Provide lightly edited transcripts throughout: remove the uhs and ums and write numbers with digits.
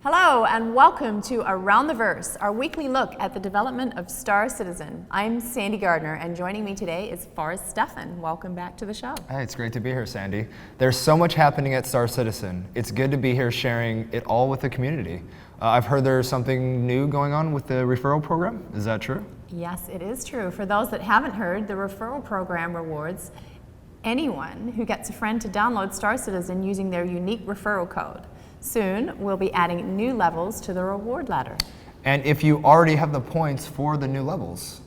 Hello and welcome to Around the Verse, our weekly look at the development of Star Citizen. I'm Sandy Gardner and joining me today is Forrest Steffen. Welcome back to the show. Hey, it's great to be here, Sandy. There's so much happening at Star Citizen. It's good to be here sharing it all with the community. I've heard there's something new going on with the referral program. Is that true? Yes, it is true. For those that haven't heard, the referral program rewards anyone who gets a friend to download Star Citizen using their unique referral code. Soon, we'll be adding new levels to the reward ladder. And if you already have the points for the new levels,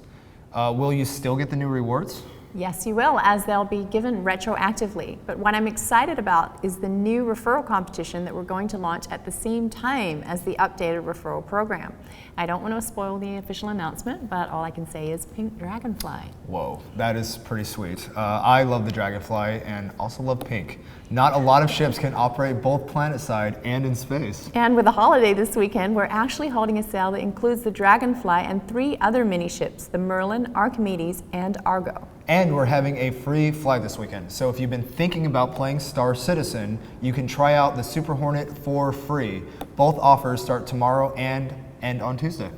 will you still get the new rewards? Yes, you will, as they'll be given retroactively. But what I'm excited about is the new referral competition that we're going to launch at the same time as the updated referral program. I don't want to spoil the official announcement, but all I can say is Pink Dragonfly. Whoa, that is pretty sweet. I love the Dragonfly and also love pink. Not a lot of ships can operate both planetside and in space. And with the holiday this weekend, we're actually holding a sale that includes the Dragonfly and 3 other mini ships, the Merlin, Archimedes, and Argo. And we're having a free flight this weekend. So if you've been thinking about playing Star Citizen, you can try out the Super Hornet for free. Both offers start tomorrow and end on Tuesday.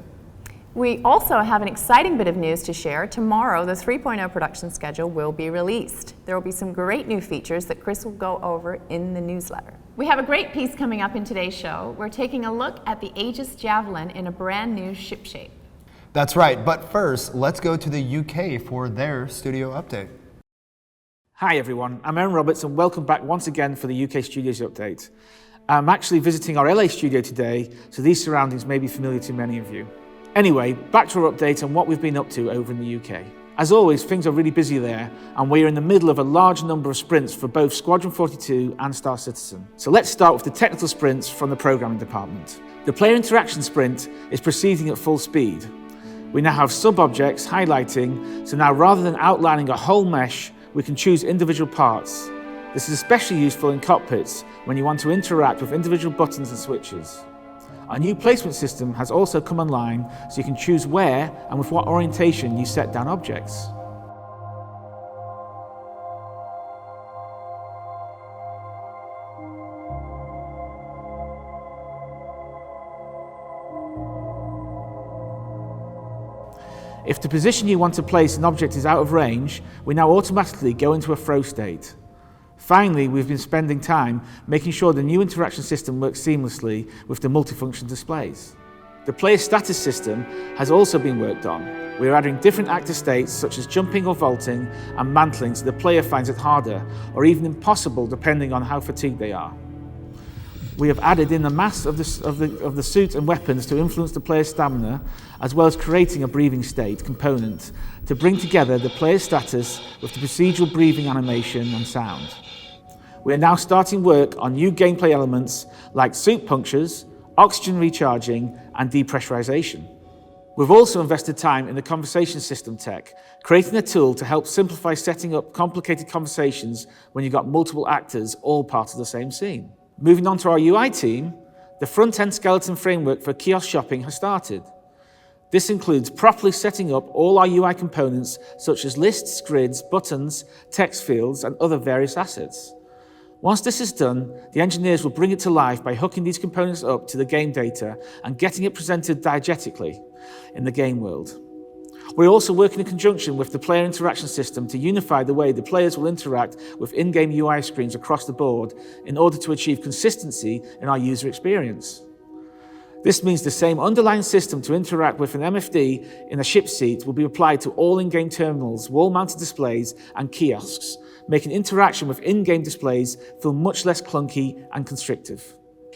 We also have an exciting bit of news to share. Tomorrow, the 3.0 production schedule will be released. There will be some great new features that Chris will go over in the newsletter. We have a great piece coming up in today's show. We're taking a look at the Aegis Javelin in a brand new ship shape. That's right, but first, let's go to the UK for their studio update. Hi everyone, I'm Aaron Roberts and welcome back once again for the UK Studios update. I'm actually visiting our LA studio today, so these surroundings may be familiar to many of you. Anyway, back to our update on what we've been up to over in the UK. As always, things are really busy there, and we're in the middle of a large number of sprints for both Squadron 42 and Star Citizen. So let's start with the technical sprints from the programming department. The player interaction sprint is proceeding at full speed. We now have sub-objects highlighting, so now rather than outlining a whole mesh, we can choose individual parts. This is especially useful in cockpits when you want to interact with individual buttons and switches. Our new placement system has also come online, so you can choose where and with what orientation you set down objects. If the position you want to place an object is out of range, we now automatically go into a throw state. Finally, we've been spending time making sure the new interaction system works seamlessly with the multifunction displays. The player status system has also been worked on. We're adding different active states such as jumping or vaulting and mantling so the player finds it harder or even impossible depending on how fatigued they are. We have added in the mass of the suit and weapons to influence the player's stamina, as well as creating a breathing state component to bring together the player's status with the procedural breathing animation and sound. We are now starting work on new gameplay elements like suit punctures, oxygen recharging, and depressurization. We've also invested time in the conversation system tech, creating a tool to help simplify setting up complicated conversations when you've got multiple actors all part of the same scene. Moving on to our UI team, the front-end skeleton framework for kiosk shopping has started. This includes properly setting up all our UI components such as lists, grids, buttons, text fields, and other various assets. Once this is done, the engineers will bring it to life by hooking these components up to the game data and getting it presented diegetically in the game world. We're also working in conjunction with the player interaction system to unify the way the players will interact with in-game UI screens across the board in order to achieve consistency in our user experience. This means the same underlying system to interact with an MFD in a ship seat will be applied to all in-game terminals, wall-mounted displays, and kiosks, making interaction with in-game displays feel much less clunky and constrictive.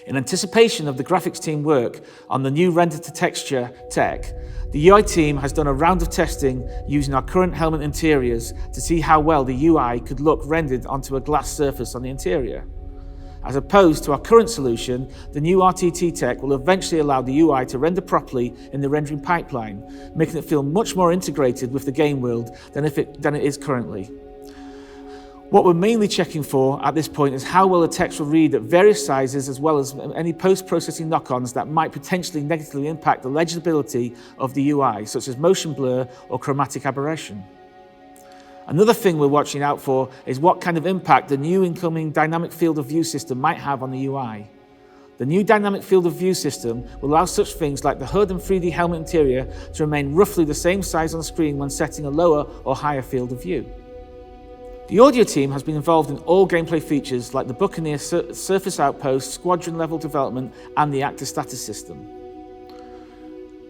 In anticipation of the graphics team work on the new render-to-texture tech, the UI team has done a round of testing using our current helmet interiors to see how well the UI could look rendered onto a glass surface on the interior. As opposed to our current solution, the new RTT tech will eventually allow the UI to render properly in the rendering pipeline, making it feel much more integrated with the game world than it is currently. What we're mainly checking for at this point is how well the text will read at various sizes, as well as any post-processing knock-ons that might potentially negatively impact the legibility of the UI, such as motion blur or chromatic aberration. Another thing we're watching out for is what kind of impact the new incoming dynamic field of view system might have on the UI. The new dynamic field of view system will allow such things like the HUD and 3D helmet interior to remain roughly the same size on screen when setting a lower or higher field of view. The audio team has been involved in all gameplay features like the Buccaneer surface outpost, Squadron level development, and the actor status system.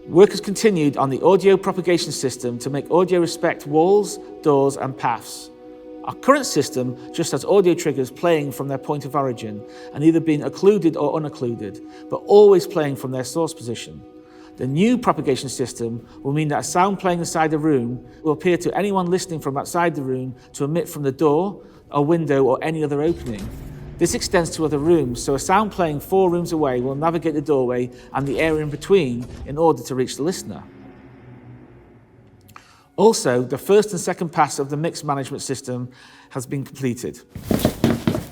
Work has continued on the audio propagation system to make audio respect walls, doors, and paths. Our current system just has audio triggers playing from their point of origin and either being occluded or unoccluded, but always playing from their source position. The new propagation system will mean that a sound playing inside the room will appear to anyone listening from outside the room to emit from the door, a window, or any other opening. This extends to other rooms, so a sound playing 4 rooms away will navigate the doorway and the area in between in order to reach the listener. Also, the first and second pass of the mix management system has been completed.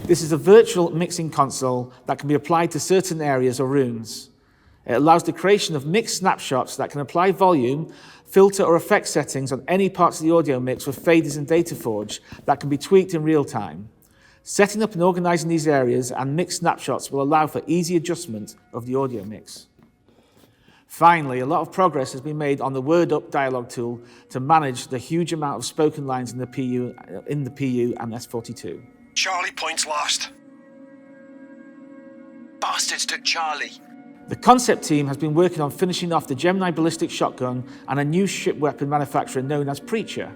This is a virtual mixing console that can be applied to certain areas or rooms. It allows the creation of mix snapshots that can apply volume, filter or effect settings on any parts of the audio mix with faders and data forge that can be tweaked in real time. Setting up and organizing these areas and mix snapshots will allow for easy adjustment of the audio mix. Finally, a lot of progress has been made on the Word Up dialogue tool to manage the huge amount of spoken lines in the PU and S42. Charlie points lost. Bastards took Charlie. The concept team has been working on finishing off the Gemini ballistic shotgun and a new ship weapon manufacturer known as Preacher.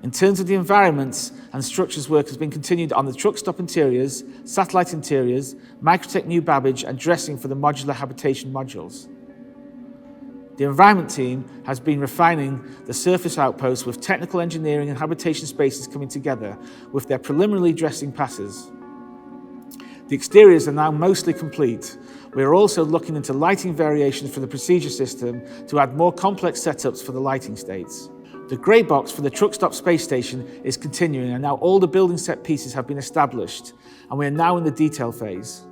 In terms of the environments and structures, work has been continued on the truck stop interiors, satellite interiors, Microtech new babbage and dressing for the modular habitation modules. The environment team has been refining the surface outposts with technical engineering and habitation spaces coming together with their preliminary dressing passes. The exteriors are now mostly complete. We are also looking into lighting variations for the procedure system to add more complex setups for the lighting states. The grey box for the truck stop space station is continuing, and now all the building set pieces have been established, and we are now in the detail phase.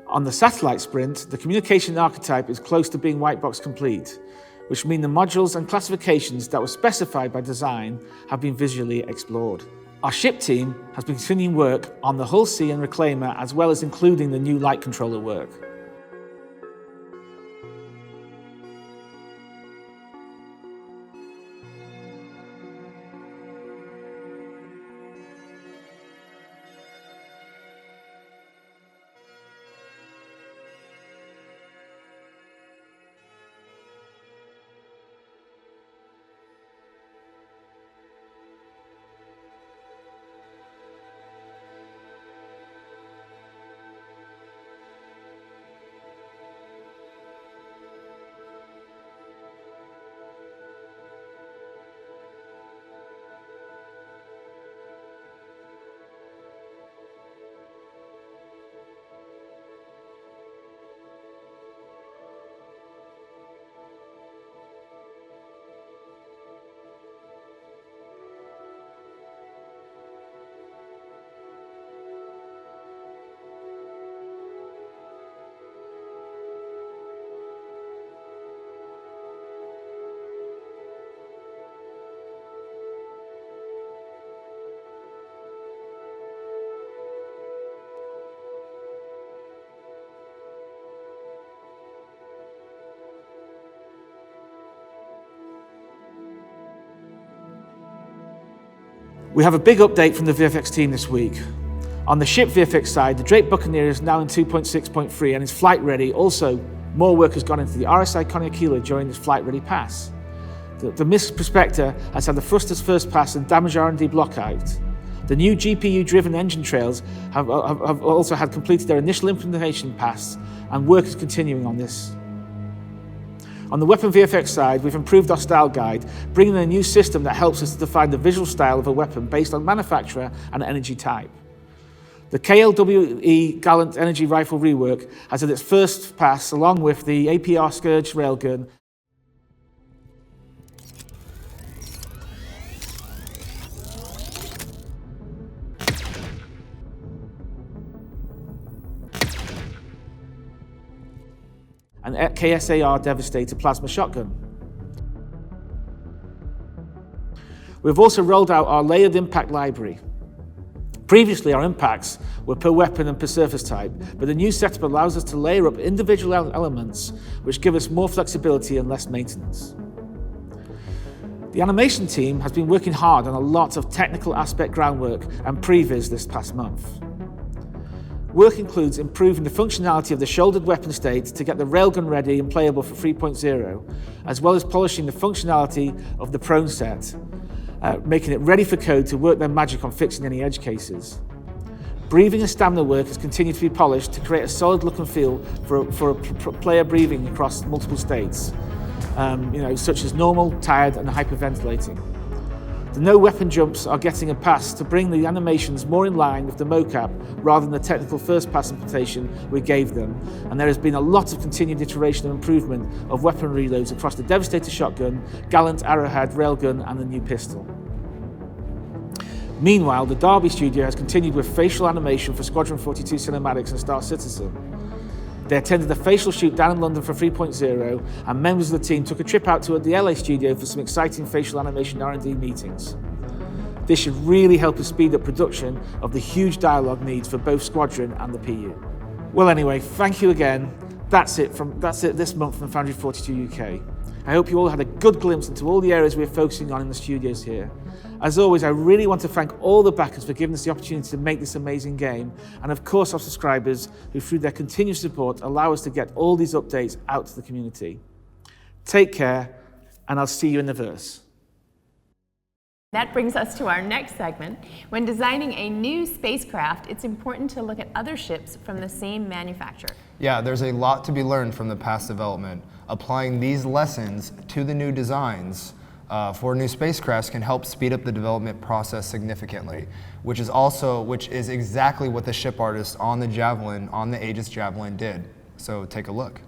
On the satellite sprint, the communication archetype is close to being white box complete, which means the modules and classifications that were specified by design have been visually explored. Our ship team has been continuing work on the Hull C and Reclaimer, as well as including the new light controller work. We have a big update from the VFX team this week. On the ship VFX side, the Drake Buccaneer is now in 2.6.3 and is flight ready. Also, more work has gone into the RSI Conakila during this flight ready pass. The MISC Prospector has had the thrusters first pass and damage R&D block out. The new GPU-driven engine trails have also had completed their initial implementation pass, and work is continuing on this. On the weapon VFX side, we've improved our style guide, bringing in a new system that helps us to define the visual style of a weapon based on manufacturer and energy type. The KLWE Gallant Energy Rifle rework has had its first pass along with the APR Scourge railgun. And KSAR Devastator plasma shotgun. We've also rolled out our layered impact library. Previously, our impacts were per weapon and per surface type, but the new setup allows us to layer up individual elements which give us more flexibility and less maintenance. The animation team has been working hard on a lot of technical aspect groundwork and previs this past month. Work includes improving the functionality of the shouldered weapon state to get the railgun ready and playable for 3.0, as well as polishing the functionality of the prone set, making it ready for code to work their magic on fixing any edge cases. Breathing and stamina work has continued to be polished to create a solid look and feel for player breathing across multiple states, such as normal, tired, and hyperventilating. The no weapon jumps are getting a pass to bring the animations more in line with the mocap rather than the technical first pass implementation we gave them, and there has been a lot of continued iteration and improvement of weapon reloads across the Devastator shotgun, Gallant Arrowhead railgun, and the new pistol. Meanwhile, the Derby studio has continued with facial animation for Squadron 42 cinematics and Star Citizen. They attended a facial shoot down in London for 3.0, and members of the team took a trip out to the LA studio for some exciting facial animation R&D meetings. This should really help us speed up production of the huge dialogue needs for both Squadron and the PU. Well anyway, thank you again. That's it this month from Foundry 42 UK. I hope you all had a good glimpse into all the areas we're focusing on in the studios here. As always, I really want to thank all the backers for giving us the opportunity to make this amazing game, and of course our subscribers who through their continued support allow us to get all these updates out to the community. Take care, and I'll see you in the verse. That brings us to our next segment. When designing a new spacecraft, it's important to look at other ships from the same manufacturer. Yeah, there's a lot to be learned from the past development. Applying these lessons to the new designs for new spacecrafts can help speed up the development process significantly, which is exactly what the ship artists on the Javelin, on the Aegis Javelin did. So take a look.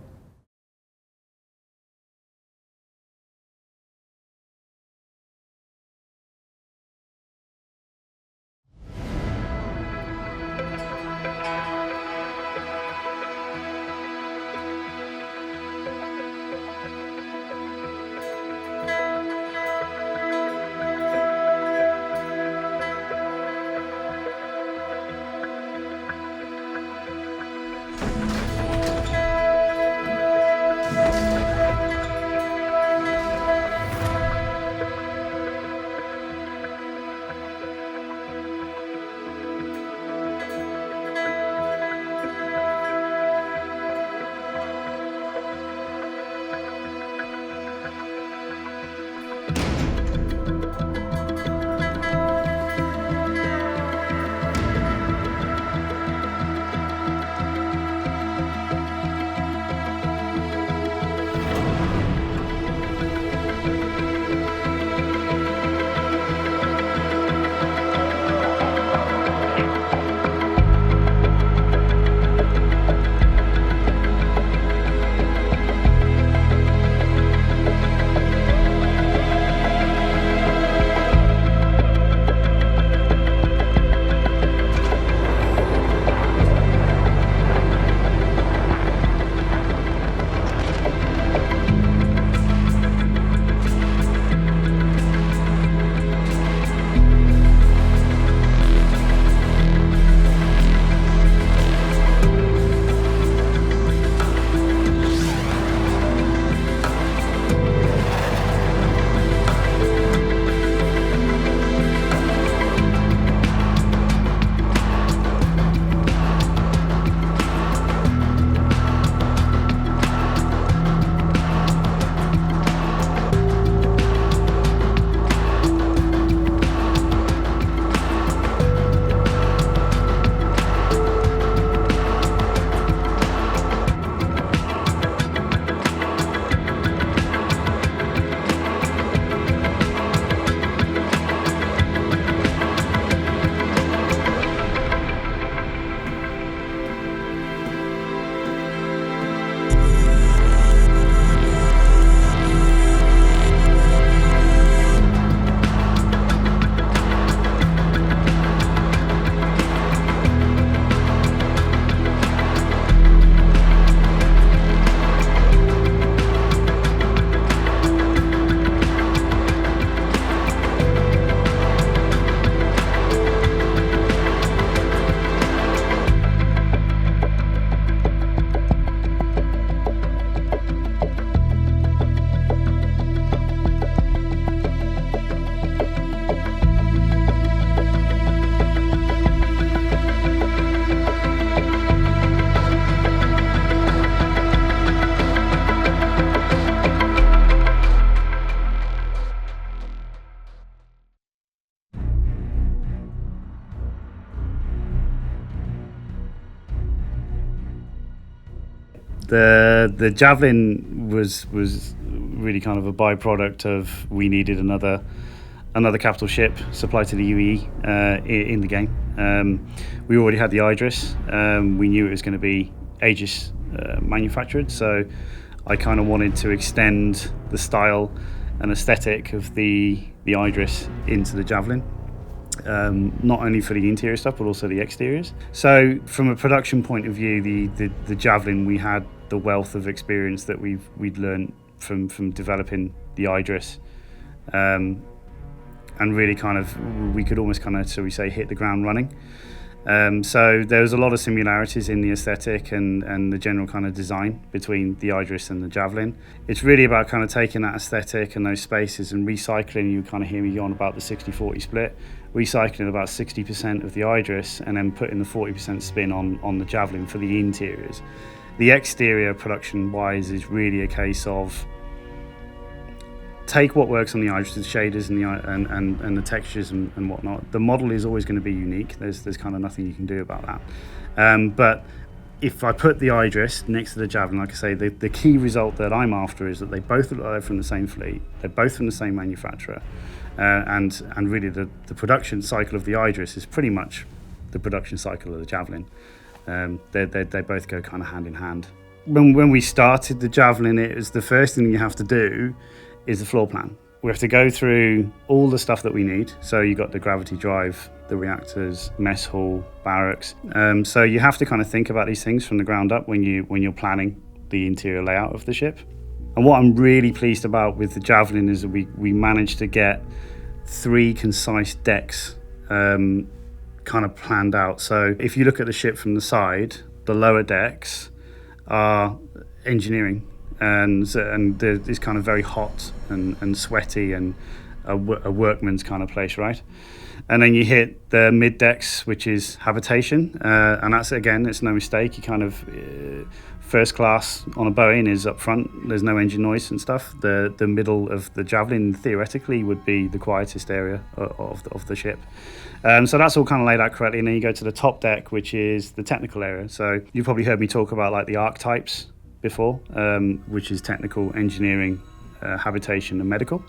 The Javelin was really kind of a byproduct of we needed another capital ship supplied to the UEE in the game. We already had the Idris. We knew it was going to be Aegis manufactured, so I kind of wanted to extend the style and aesthetic of the Idris into the Javelin. Not only for the interior stuff but also the exteriors. So from a production point of view, the Javelin, we had the wealth of experience that we'd learned from developing the Idris, and really kind of we could almost kind of, so we say, hit the ground running. So there was a lot of similarities in the aesthetic and the general kind of design between the Idris and the Javelin. It's really about kind of taking that aesthetic and those spaces and recycling. You kind of hear me on about the 60-40 split, recycling about 60% of the Idris and then putting the 40% spin on the Javelin for the interiors. The exterior production-wise is really a case of take what works on the Idris, the shaders and the textures and whatnot. The model is always going to be unique. There's kind of nothing you can do about that. But if I put the Idris next to the Javelin, like I say, the key result that I'm after is that they both look like they're from the same fleet. They're both from the same manufacturer. And really the production cycle of the Idris is pretty much the production cycle of the Javelin. They both go kind of hand in hand. When we started the Javelin, it was the first thing you have to do is the floor plan. We have to go through all the stuff that we need. So you got the gravity drive, the reactors, mess hall, barracks. So you have to kind of think about these things from the ground up when you're planning the interior layout of the ship. And what I'm really pleased about with the Javelin is that we managed to get 3 concise decks kind of planned out. So if you look at the ship from the side, the lower decks are engineering, and it's kind of very hot and sweaty and a workman's kind of place, right? And then you hit the mid decks, which is habitation, and that's, again, it's no mistake. You kind of first class on a Boeing is up front. There's no engine noise and stuff. The middle of the Javelin theoretically would be the quietest area of the ship. So that's all kind of laid out correctly. And then you go to the top deck, which is the technical area. So you've probably heard me talk about like the archetypes before, which is technical, engineering, habitation and medical.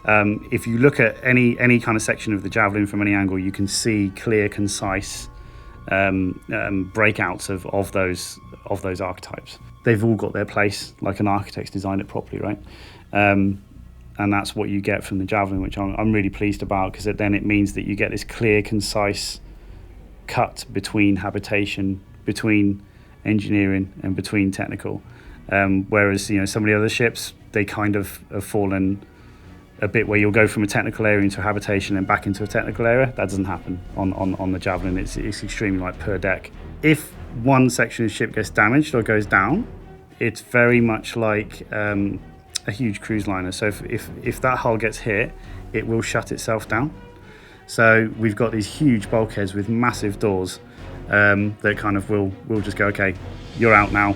If you look at any kind of section of the Javelin from any angle, you can see clear, concise breakouts of those archetypes. They've all got their place, like an architect's designed it properly, right? And that's what you get from the Javelin, which I'm really pleased about, because then it means that you get this clear, concise cut between habitation, between engineering and between technical. Whereas some of the other ships, they kind of have fallen a bit where you'll go from a technical area into a habitation and back into a technical area. That doesn't happen on the Javelin. It's extremely like per deck. If one section of the ship gets damaged or goes down, it's very much like a huge cruise liner. So if that hull gets hit, it will shut itself down. So we've got these huge bulkheads with massive doors that kind of will just go, okay, you're out now,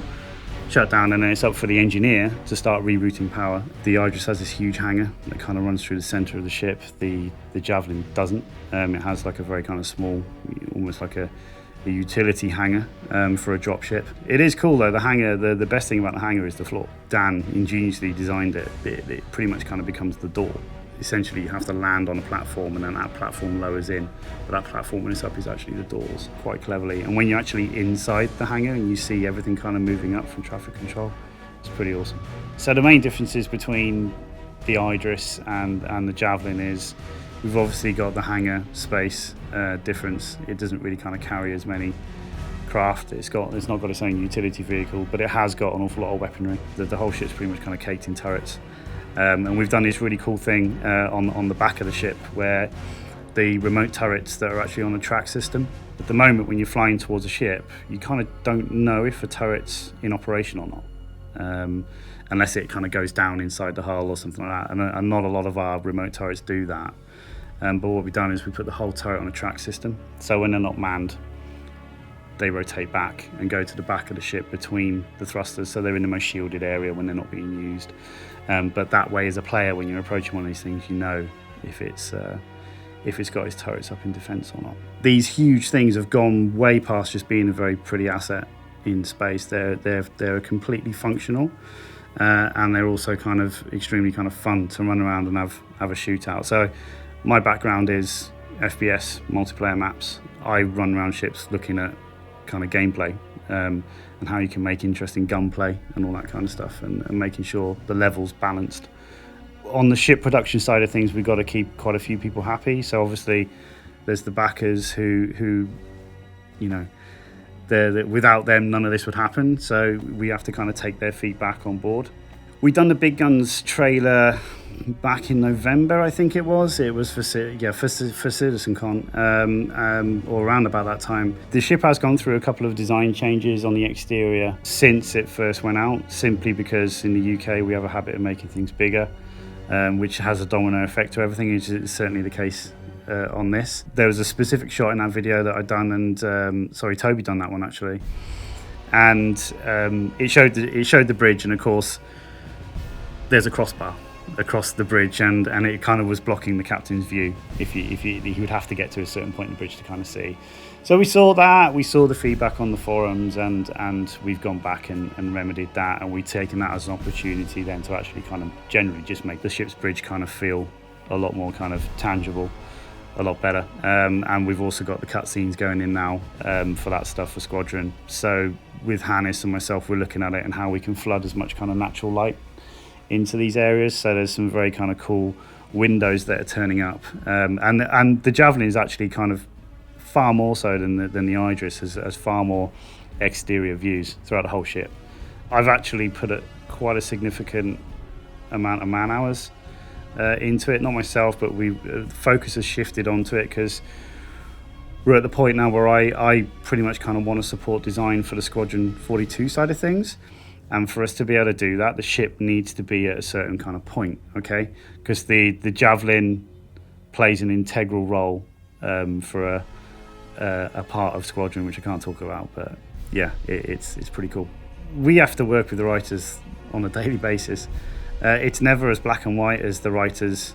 shut down, and then it's up for the engineer to start rerouting power. The Idris has this huge hangar that kind of runs through the center of the ship. The Javelin doesn't. It has like a very kind of small, almost like a utility hangar for a drop ship. It is cool though, the hangar, the best thing about the hangar is the floor. Dan ingeniously designed it. It pretty much kind of becomes the door. Essentially you have to land on a platform and then that platform lowers in, but that platform when it's up is actually the doors, quite cleverly. And when you're actually inside the hangar and you see everything kind of moving up from traffic control, it's pretty awesome. So the main differences between the Idris and the Javelin is we've obviously got the hangar space difference. It doesn't really kind of carry as many craft. It's not got its own utility vehicle, but it has got an awful lot of weaponry. The whole ship's pretty much kind of caked in turrets. And we've done this really cool thing on the back of the ship where the remote turrets that are actually on the track system. At the moment when you're flying towards a ship, you kind of don't know if a turret's in operation or not, unless it kind of goes down inside the hull or something like that. And not a lot of our remote turrets do that. But what we've done is we put the whole turret on a track system. So when they're not manned, they rotate back and go to the back of the ship between the thrusters, so they're in the most shielded area when they're not being used. But that way, as a player, when you're approaching one of these things, you know if it's got its turrets up in defence or not. These huge things have gone way past just being a very pretty asset in space. They're completely functional, and they're also kind of extremely kind of fun to run around and have a shootout. So my background is FPS multiplayer maps. I run around ships looking at kind of gameplay and how you can make interesting gunplay and all that kind of stuff, and making sure the level's balanced. On the ship production side of things, we've got to keep quite a few people happy. So obviously there's the backers who you know, without them none of this would happen, so we have to kind of take their feedback on board. We done the Big Guns trailer back in November, I think it was. It was for CitizenCon, or around about that time. The ship has gone through a couple of design changes on the exterior since it first went out, simply because in the UK we have a habit of making things bigger, which has a domino effect to everything, which is certainly the case on this. There was a specific shot in that video that I'd done, and Toby done that one actually, and it showed the bridge, and of course there's a crossbar across the bridge, and it kind of was blocking the captain's view if he would have to get to a certain point in the bridge to kind of see. So we saw that, we saw the feedback on the forums, and we've gone back and remedied that, and we've taken that as an opportunity then to actually kind of generally just make the ship's bridge kind of feel a lot more kind of tangible, a lot better. And we've also got the cutscenes going in now for that stuff for Squadron. So with Hannes and myself, we're looking at it and how we can flood as much kind of natural light into these areas. So there's some very kind of cool windows that are turning up, and the Javelin is actually kind of far more so than the Idris has far more exterior views throughout the whole ship. I've actually put quite a significant amount of man hours into it, not myself, but focus has shifted onto it, because we're at the point now where I pretty much kind of want to support design for the Squadron 42 side of things. And for us to be able to do that, the ship needs to be at a certain kind of point, okay? Because the Javelin plays an integral role for a part of Squadron, which I can't talk about, but yeah, it's pretty cool. We have to work with the writers on a daily basis. It's never as black and white as the writers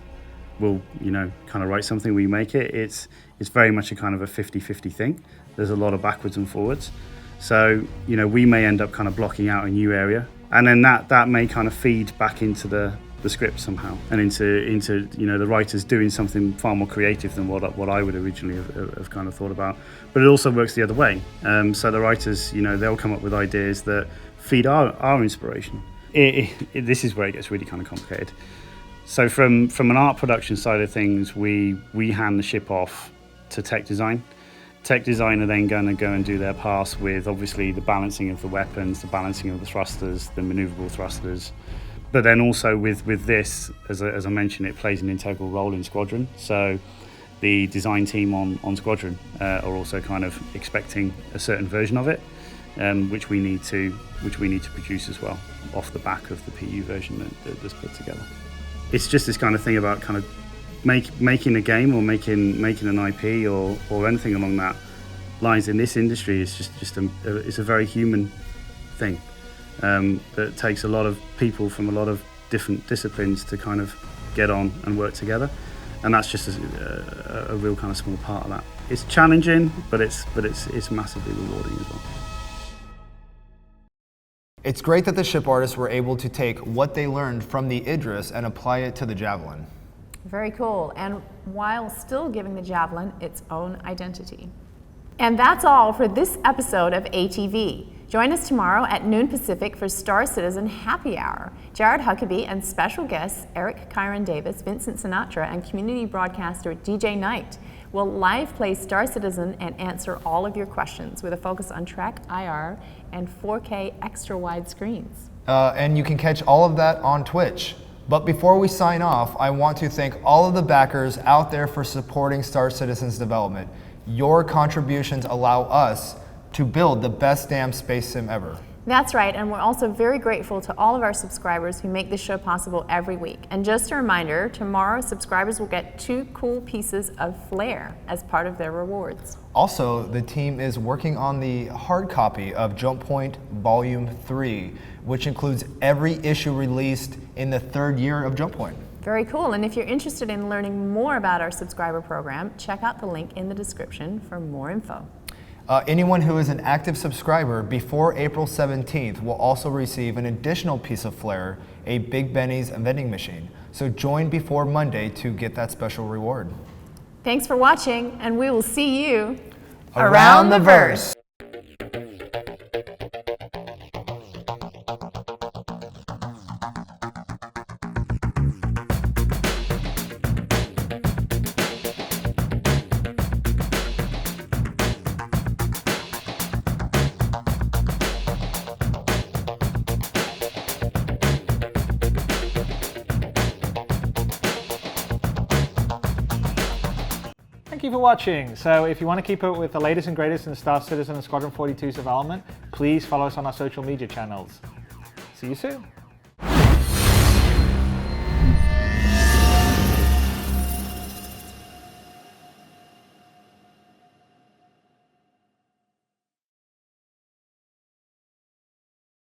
will, kind of write something, we make it. It's very much a kind of a 50-50 thing. There's a lot of backwards and forwards. So, we may end up kind of blocking out a new area, and then that may kind of feed back into the script somehow, and into the writers doing something far more creative than what I would originally have kind of thought about. But it also works the other way. So the writers, they'll come up with ideas that feed our inspiration. This is where it gets really kind of complicated. So from an art production side of things, we hand the ship off to tech design. Tech design are then going to go and do their pass with obviously the balancing of the weapons, the balancing of the thrusters, the maneuverable thrusters. But then also with this, as I mentioned, it plays an integral role in Squadron. So the design team on Squadron are also kind of expecting a certain version of it, which we need to produce as well off the back of the PU version that's put together. It's just this kind of thing about kind of making a game or making an IP or anything along that lines in this industry is just it's a very human thing that takes a lot of people from a lot of different disciplines to kind of get on and work together, and that's just a real kind of small part of that. It's challenging, but it's massively rewarding as well. It's great that the ship artists were able to take what they learned from the Idris and apply it to the Javelin. Very cool, and while still giving the Javelin its own identity. And that's all for this episode of ATV. Join us tomorrow at noon Pacific for Star Citizen Happy Hour. Jared Huckabee and special guests Eric Kyron Davis, Vincent Sinatra, and community broadcaster DJ Knight will live play Star Citizen and answer all of your questions with a focus on track IR and 4K extra wide screens. And you can catch all of that on Twitch. But before we sign off, I want to thank all of the backers out there for supporting Star Citizen's development. Your contributions allow us to build the best damn space sim ever. That's right, and we're also very grateful to all of our subscribers who make this show possible every week. And just a reminder, tomorrow subscribers will get 2 cool pieces of flair as part of their rewards. Also, the team is working on the hard copy of Jump Point Volume 3, which includes every issue released in the 3rd year of Jump Point. Very cool, and if you're interested in learning more about our subscriber program, check out the link in the description for more info. Anyone who is an active subscriber before April 17th will also receive an additional piece of flair, a Big Benny's vending machine. So join before Monday to get that special reward. Thanks for watching, and we will see you Around the verse. Thank you for watching. So if you want to keep up with the latest and greatest in Star Citizen and Squadron 42's development, please follow us on our social media channels. See you soon.